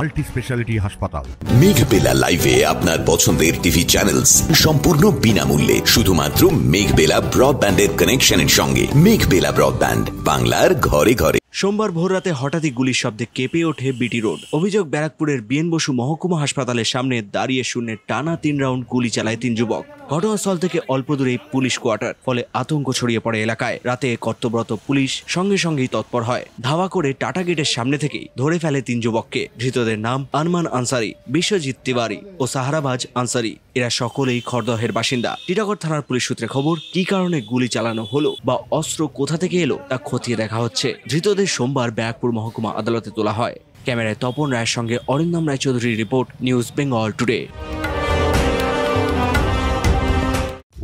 Multi speciality হাসপাতাল। মেঘবেলা লাইভে আপনার পছন্দের টিভি চ্যানেলস সম্পূর্ণ বিনামূল্যে, শুধুমাত্র মেঘবেলা ব্রডব্যান্ডের কানেকশনের সঙ্গে। মেঘবেলা ব্রডব্যান্ড, বাংলার ঘরে ঘরে। সোমবার ভোররাতে হঠাৎই গুলির শব্দে কেঁপে ওঠে বিটি রোড। অভিযোগ, ব্যারাকপুরের বিএন বসু মহকুমা হাসপাতালের সামনে দাঁড়িয়ে শূন্যে টানা 3 রাউন্ড গুলি চালায় 3 যুবক। ঘটনাস্থল থেকে অল্প দূরেই পুলিশ কোয়ার্টার, ফলে আতঙ্ক ছড়িয়ে পড়ে এলাকায়। রাতে কর্তব্যরত পুলিশ সঙ্গে সঙ্গেই তৎপর হয়। ধাওয়া করে টাটা গেটের সামনে থেকেই ধরে ফেলে 3 যুবককে। ধৃতদের নাম আরমান আনসারি, বিশ্বজিৎ তিওয়ারি ও সাহারাবাজ আনসারি। এরা সকলেই খড়দহের বাসিন্দা। টিটাগড় থানার পুলিশ সূত্রে খবর, কি কারণে গুলি চালানো হলো বা অস্ত্র কোথা থেকে এলো তা খতিয়ে দেখা হচ্ছে। ধৃতদের সোমবার ব্যারাকপুর মহকুমা আদালতে তোলা হয়। ক্যামেরায় তপন রায়ের সঙ্গে অরিন্দম রায়চৌধুরীর রিপোর্ট, নিউজ বেঙ্গল টুডে।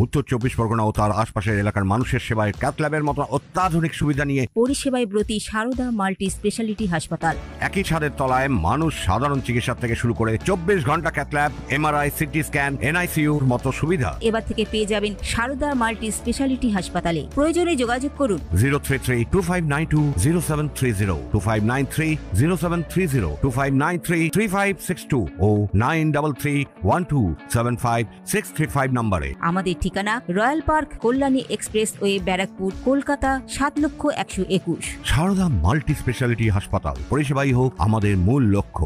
উত্তর 24 পরগনা ও তার আশপাশের এলাকার মানুষের সেবায় ক্যাথ ল্যাবের মতো অত্যাধুনিক সুবিধা নিয়ে পরিষেবায় ব্রতী সারদা মাল্টি স্পেশালিটি হাসপাতাল। একই ছাদের তলায় মানুষ সাধারণ চিকিৎসা থেকে শুরু করে 24 ঘন্টা cath lab, MRI, CT scan, এনআইসিইউর মতো সুবিধা এবার থেকে পেয়ে যাবেন সারদা মাল্টি স্পেশালিটি হাসপাতালে। প্রয়োজনে যোগাযোগ করুন 033-2592-0730, 2593-0730, 2593-3562 ও 9331275635 নম্বরে। আমাদের ঠিকানা royal park, Kalyani express way, Barrackpore, Kolkata 7,121,000। Sarada multi speciality হাসপাতাল, পরিষেবাই হোক আমাদের মূল লক্ষ্য।